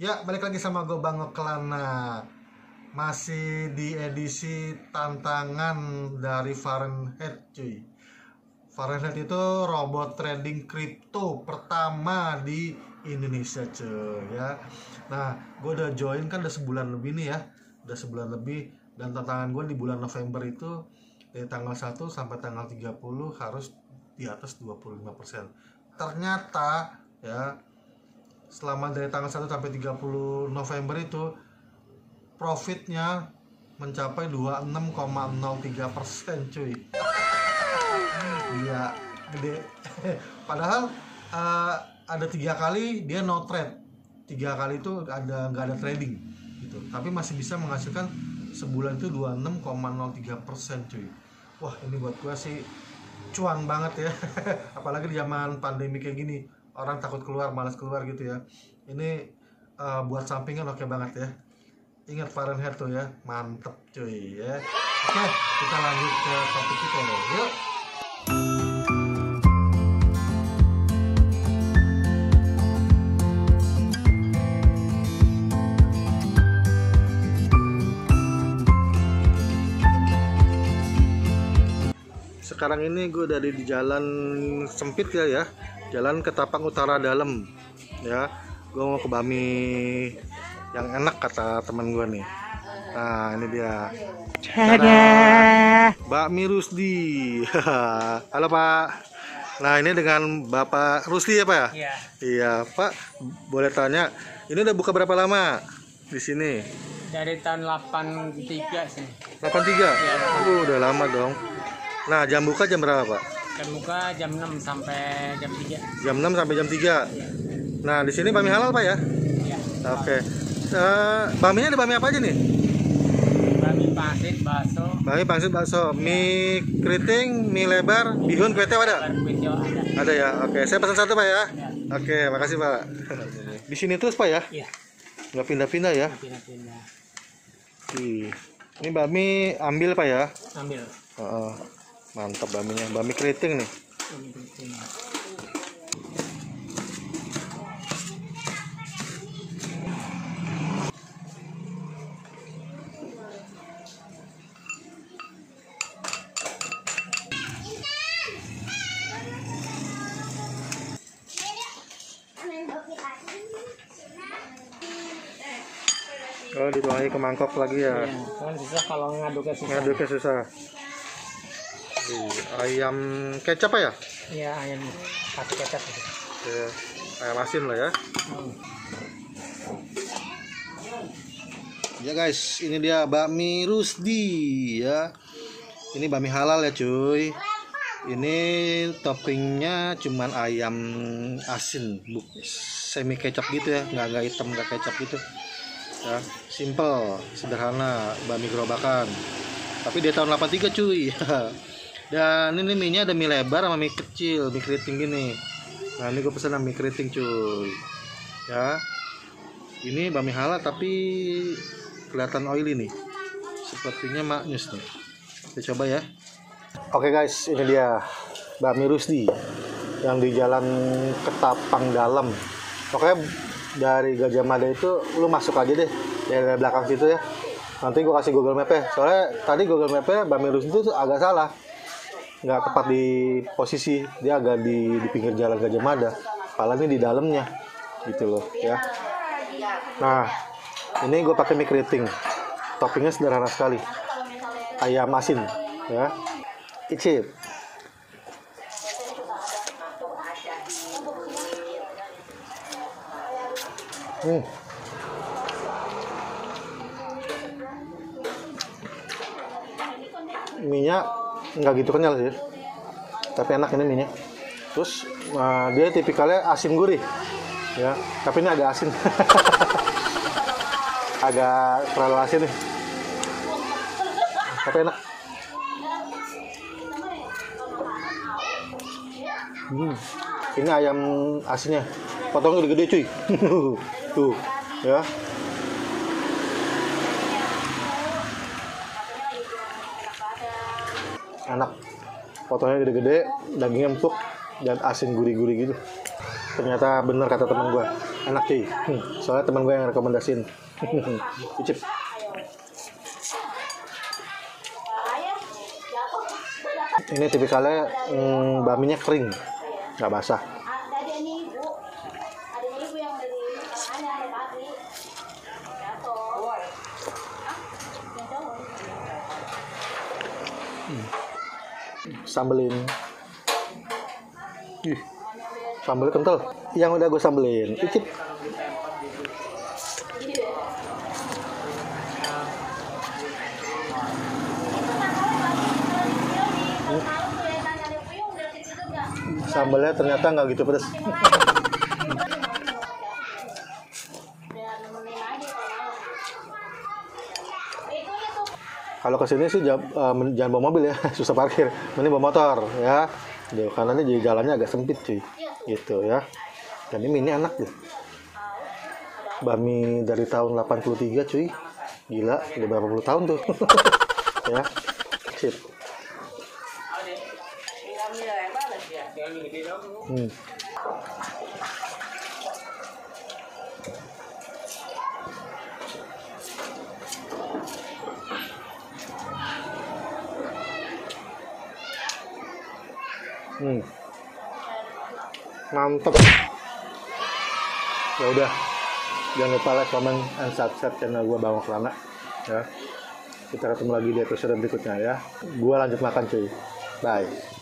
Ya, balik lagi sama gue Bang Oklana. Masih di edisi tantangan dari Fahrenheit cuy. Fahrenheit itu robot trading kripto pertama di Indonesia cuy ya. Nah, gue udah join kan udah sebulan lebih nih ya. Udah sebulan lebih. Dan tantangan gue di bulan November itu dari tanggal 1 sampai tanggal 30 harus di atas 25%. Ternyata ya, selama dari tanggal 1 sampai 30 November itu profitnya mencapai 26,03% cuy. Iya, gede. Padahal ada 3 kali dia no trade, 3 kali itu nggak ada trading gitu. Tapi masih bisa menghasilkan sebulan itu 26,03% cuy. Wah, ini buat gua sih cuan banget ya. Apalagi di zaman pandemi kayak gini, orang takut keluar, malas keluar gitu ya. Ini buat sampingan oke banget ya. Ingat Fahrenheit tuh ya, mantep cuy ya. Oke, kita lanjut ke topik kita loh. Yuk. Sekarang ini gue udah di jalan sempit ya, jalan Ketapang Utara Dalam ya. Gue mau ke Bami yang enak kata teman gue nih. Nah, ini dia. Tada! Bakmi Rusdi. Halo Pak. Nah, ini dengan Bapak Rusdi ya Pak ya? Iya. Iya Pak. Boleh tanya, ini udah buka berapa lama di sini? Dari tahun 83 sih. 83? Iya. Udah lama dong. Nah, jam buka jam berapa Pak? Jam buka jam 6 sampai jam 3. Jam 6 sampai jam 3. Nah, di sini Bami halal Pak ya? Iya. Oke. Baminya ada bami apa aja nih? Bami pangsit, bakso. Bami pangsit, bakso, mie keriting, mie lebar, bihun, kue teh ada? Barbeque ada. Ada ya. Oke, saya pesan satu Pak ya. Ya. Oke, makasih Pak. Di sini terus Pak ya? Iya. Nggak pindah-pindah ya? Pindah-pindah. Ini bami ambil Pak ya? Ambil. Mantap baminya, bami keriting nih. Oh, dituangin ke mangkok lagi ya. Iya, kan susah kalau ngaduknya susah. Ngaduknya susah. Ayam kecap ya? Iya, ayam kasih kecap gitu. Ya, ayam asin lah ya. Ya guys, ini dia bakmi Rusdi ya. Ini bakmi halal ya cuy. Ini toppingnya cuman ayam asin, semi kecap gitu ya, nggak hitam, nggak kecap gitu. Ya, simple, sederhana, bakmi gerobakan. Tapi dia tahun 83 cuy. Dan ini mie-nya ada mie lebar sama mie kecil, mie keriting gini. Nah, ini gue pesan mie keriting cuy. Ya. Ini bakmi halal tapi kelihatan oily nih. Sepertinya maknyus nih. Kita coba ya. Oke guys, ini dia bakmi Rusdi yang di jalan Ketapang Dalam. Pokoknya dari Gajah Mada itu lu masuk aja deh dari belakang situ ya. Nanti gue kasih Google Map-nya. Soalnya tadi Google Map-nya bakmi Rusdi itu agak salah. Nggak tepat di posisi, dia agak di pinggir jalan Gajah Mada. Palanya di dalamnya gitu loh ya. Nah, ini gue pakai mie keriting. Toppingnya sederhana sekali. Ayam asin ya. Icip. Minyak nggak gitu kenyal sih, tapi enak ini minyak. Terus dia tipikalnya asin gurih ya, tapi ini agak asin. Agak terlalu asin nih, tapi enak. Ini ayam asinnya potongnya gede-gede cuy. Tuh ya. Enak, potongnya gede-gede, dagingnya empuk dan asin gurih-gurih gitu. Ternyata bener kata teman gue, Enak cuy. Soalnya teman gue yang rekomendasiin. Icip. Ini tipikalnya baminya kering, nggak basah. Sambelin. Sambelnya kental. Yang udah gue sambelin. Icip. Sambalnya ternyata nggak gitu pedas. Kalau kesini sih jangan bawa mobil ya, susah parkir. Mending bawa motor ya. Karena ini jadi jalannya agak sempit cuy, gitu ya. Dan ini enak deh. Bami dari tahun 83 cuy, gila, udah berapa puluh tahun tuh. Ya, sip. Mantep. Ya udah, jangan lupa like, comment, and subscribe channel gua Bang Maulana ya. Kita ketemu lagi di episode berikutnya ya. Gua lanjut makan cuy. Bye.